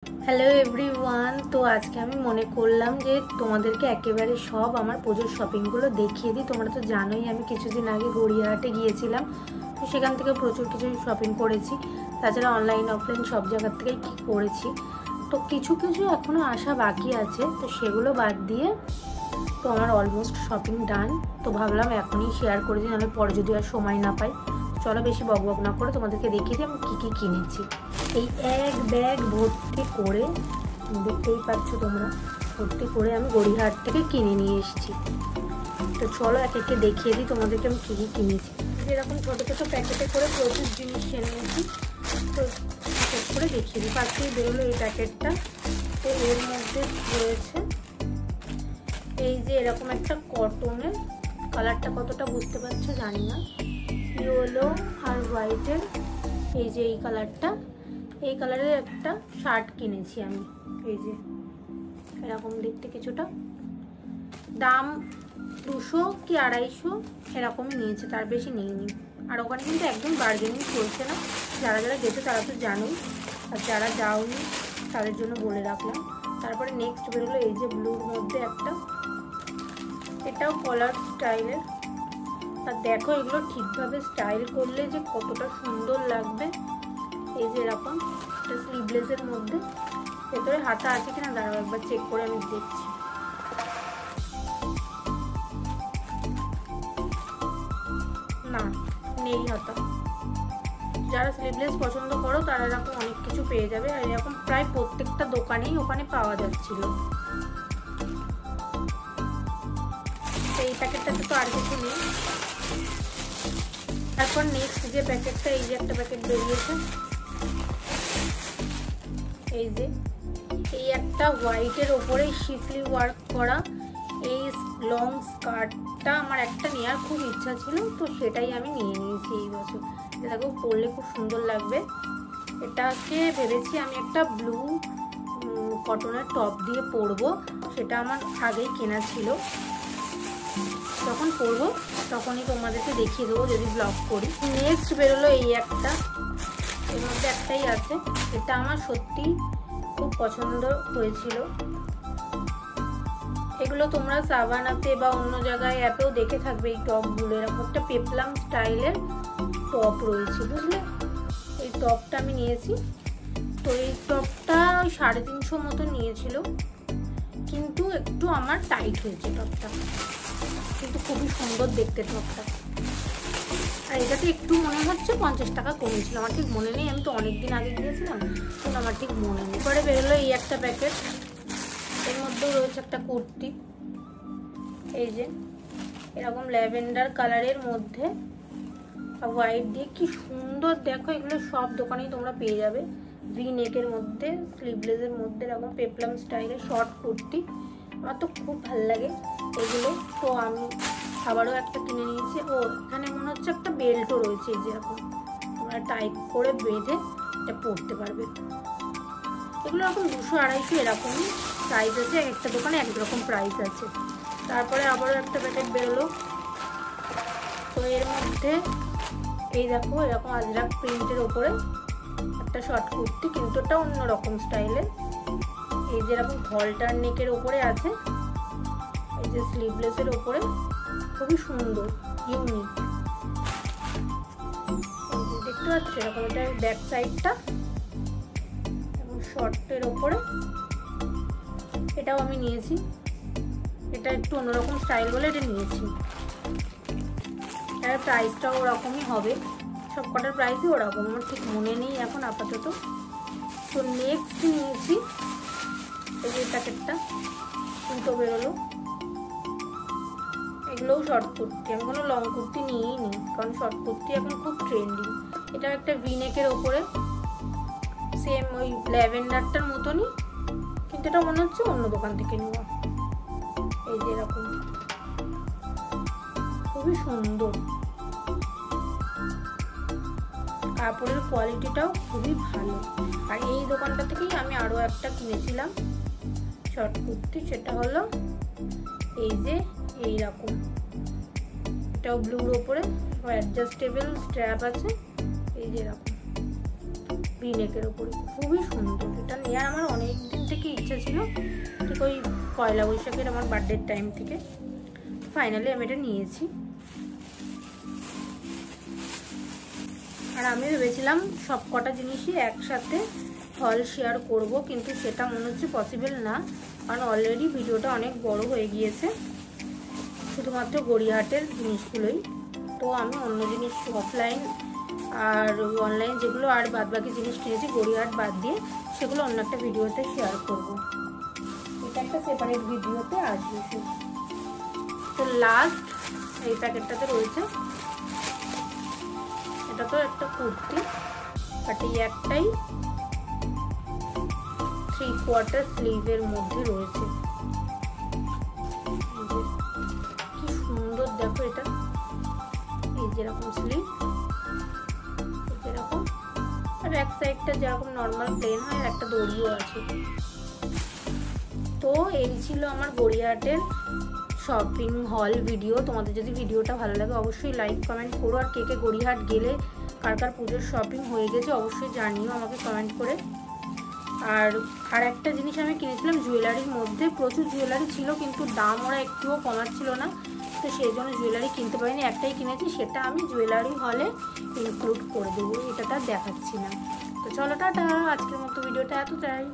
Hello everyone. তো আজকে আমি মনে করলাম যে তোমাদেরকে একেবারে সব আমার পুজোর শপিংগুলো দেখিয়ে দিই। তোমরা তো জানোই আমি কিছুদিন আগে গড়িয়াহাটে গিয়েছিলাম, তো সেখান থেকে প্রচুর কিছু শপিং করেছি। তাছাড়া অনলাইন অফলাইন সব জায়গার থেকেই কী করেছি। তো কিছু কিছু এখনও আসা বাকি আছে, তো সেগুলো বাদ দিয়ে তো আমার অলমোস্ট শপিং ডান। তো ভাবলাম এখনই শেয়ার করে দিই, নাহলে পরে যদি আর সময় না পাই। চলো বেশি বকবক না করে তোমাদেরকে দেখিয়ে দিই আমি কী কী কিনেছি। এই এক ব্যাগ ভর্তি করে, দেখতেই পাচ্ছ তোমরা, ভর্তি করে আমি গড়িয়াহাট থেকে কিনে নিয়ে এসেছি। তো চলো এক একে দেখিয়ে দিই তোমাদেরকে আমি কী কী কিনেছি। এরকম ছোটো ছোটো প্যাকেটে করে প্রচুর জিনিস কিনেছি, তো প্যাকেট করে দেখিয়ে দিই। পাশেই বেরোলো এই প্যাকেটটা। তো এর মধ্যে রয়েছে এই যে এরকম একটা কটনের, কালারটা কতটা বুঝতে পারছো জানি না, ইয়েলো আর হোয়াইটের, এই যে এই কালারটা, এই কালারের একটা শার্ট কিনেছি আমি। এই যে এরকম দেখতে, কিছুটা দাম 200 কি 250 এরকমই নিয়েছে, তার বেশি নিইনি। আর ওখানে কিন্তু একদম বার্গেনিং চলছে না। যারা যারা গেছে তারা তো জানোই, আর যারা যাওনি তাদের জন্য বলে রাখলাম। তারপরে নেক্সট বেরোলো এই যে ব্লুর মধ্যে একটা, এটাও কলার স্টাইলের। আর দেখো এগুলো ঠিকভাবে স্টাইল করলে যে কতটা সুন্দর লাগবে। এই যে এরকম একটা স্লিভলেসের মধ্যে, ভেতরে হাতা আছে কিনা দাঁড়াও একবার চেক করে আমি দেখছি। না, নেই হাতা। যারা স্লিভলেস পছন্দ করো তারা এরকম অনেক কিছু পেয়ে যাবে। আর এরকম প্রায় প্রত্যেকটা দোকানেই ওখানে পাওয়া যাচ্ছিল। এই প্যাকেটটাতে তো আর কিছু নেই। তারপর নেক্সট যে প্যাকেটটা, এই যে একটা প্যাকেট বেরিয়েছে, এই যে এই একটা হোয়াইটের ওপরে শিফলি ওয়ার্ক করা এই লং স্কার্টটা আমার একটা নেওয়ার খুব ইচ্ছা ছিল, তো সেটাই আমি নিয়ে নিয়েছি এই বছর। এটাকে পরলে খুব সুন্দর লাগবে। এটাকে ভেবেছি আমি একটা ব্লু কটনের টপ দিয়ে পরবো, সেটা আমার আগেই কেনা ছিল। যখন পরবো তখনই তোমাদেরকে দেখিয়ে দেবো যদি ব্লগ করি। নেক্সট বেরোলো এই একটা, এর মধ্যে একটাই আছে। এটা আমার সত্যি খুব পছন্দ হয়েছিল। এগুলো তোমরা সাভানাতে বা অন্য জায়গায় অ্যাপেও দেখে থাকবে এই টপগুলো। এরকম একটা পেপলাম স্টাইলের টপ রয়েছে, বুঝলে। এই টপটা আমি নিয়েছি। তো এই টপটা 350 মতো নিয়েছিল, কিন্তু একটু আমার টাইট হয়েছে টপটা, কিন্তু খুবই সুন্দর দেখতে টপটা। আর এটাতে একটু মনে হচ্ছে 50 টাকা কমেছিল, আমার ঠিক মনে নেই, আমি তো অনেকদিন আগে গিয়েছিলাম, কিন্তু আমার ঠিক মনে নেই। পরে বেরোলো এই একটা প্যাকেট, এর মধ্যেও রয়েছে একটা কুর্তি। এই যে এরকম ল্যাভেন্ডার কালারের মধ্যে হোয়াইট দিয়ে, কি সুন্দর দেখো। এগুলো সব দোকানেই তোমরা পেয়ে যাবে। ভি নেকের মধ্যে, স্লিভলেসের মধ্যে এরকম পেপলাম স্টাইলের শর্ট কুর্তি। আমার তো খুব ভালো লাগে এগুলো। তো আমি আবারও একটা কিনে নিয়েছি। ও এখানে মনে হচ্ছে একটা বেল্টও রয়েছে, যেরকম তোমরা টাইট করে বেঁধে এটা পরতে পারবে। এগুলো এরকম 200-250 এরকমই প্রাইস আছে, এক একটা দোকানে এক রকম প্রাইস আছে। তারপরে আবারও একটা প্যাকেট বেরোলো। তো এর মধ্যে এই দেখো এরকম আজরাক প্রিন্টের ওপরে একটা শর্ট কুর্তি, কিন্তু ওটা অন্যরকম স্টাইলের। এই যে এরকম ভলটার নেকের ওপরে আছে, এই যে স্লিভলেসের ওপরে, খুবই সুন্দর, ইউনিক। দেখতে পাচ্ছ এরকম, এটা ব্যাক সাইডটা এবং শর্টের ওপরে। এটাও আমি নিয়েছি, এটা একটু অন্যরকম স্টাইল বলে এটা নিয়েছি। এর প্রাইসটাও ওরকমই হবে, সব কটার প্রাইসই ওরকম, আমার ঠিক মনে নেই এখন আপাতত। তো নেক্সট নিয়েছি এই যে প্যাকেটটা, দুটো বেরোলো। এগুলোও শর্ট কুর্তি, আমি কোনো লং কুর্তি নিয়েই নিই, কারণ শর্ট কুর্তি এখন খুব ট্রেন্ডিং। এটা একটা ভিনেকের ওপরে, সেম ওই ল্যাভেন্ডারটার মতনই, কিন্তু এটা মনে হচ্ছে অন্য দোকান থেকে নেওয়া। এই যে এরকম খুবই সুন্দর, কাপড়ের কোয়ালিটিটাও খুবই ভালো। আর এই দোকানটা থেকেই আমি আরও একটা কিনেছিলাম শর্ট কুর্তি, সেটা হলো এই যে এইরকম, এটাও ব্লুর ওপরে, অ্যাডজাস্টেবল স্ট্র্যাপ আছে। এই যে এরকম ভিনেকের ওপরে, খুবই সুন্দর। এটা নেওয়ার আমার অনেক দিন থেকে ইচ্ছা ছিল, ঠিক ওই পয়লা বৈশাখের আমার বার্থডের টাইম থেকে। ফাইনালি আমি এটা নিয়েছি। আর আমি ভেবেছিলাম সব কটা জিনিসই একসাথে হল শেয়ার করব, কিন্তু সেটা মনে হচ্ছে পসিবল না, কারণ অলরেডি ভিডিওটা অনেক বড় হয়ে গিয়েছে শুধুমাত্র গড়িয়াহাটের জিনিসগুলোই। তো আমি অন্য জিনিস অফলাইন আর অনলাইন যেগুলো আর বাদ বাকি জিনিস কিনেছি গড়িয়াহাট বাদ দিয়ে, সেগুলো অন্য একটা ভিডিওতে শেয়ার করব। এটা একটা সেপারেট ভিডিওতে আসবে। তো লাস্ট এই প্যাকেটটাতে রয়েছে, এটা তো একটা কুর্তি, বাট এই একটাই 3/4 স্লিভের মধ্যে রয়েছে। কি সুন্দর দেখো এটা, এই যেরকম স্লিভ যেরকম, আর এক সাইডটা যেরকম নর্মাল প্লেন হয়, আর একটা দড়িও আছে। তো এই ছিল আমার গড়িয়াহাটের শপিং হল ভিডিও। তোমাদের যদি ভিডিওটা ভালো লাগে অবশ্যই লাইক কমেন্ট করো। আর কে কে গড়িয়াহাট গেলে কার কার পুজোর শপিং হয়ে গেছে অবশ্যই জানিও আমাকে কমেন্ট করে। আর একটা জিনিস আমি কিনেছিলাম জুয়েলারির মধ্যে, প্রচুর জুয়েলারি ছিল কিন্তু দাম ওরা একটুও কমাচ্ছিল না, তো সেই জন্য জুয়েলারি কিনতে পারিনি। একটাই কিনেছি, সেটা আমি জুয়েলারি হলে ইনক্লুড করে দেবো, এটা দেখাচ্ছি না। তো চলো টাটা, আজকের মতো ভিডিওটা এতটাই।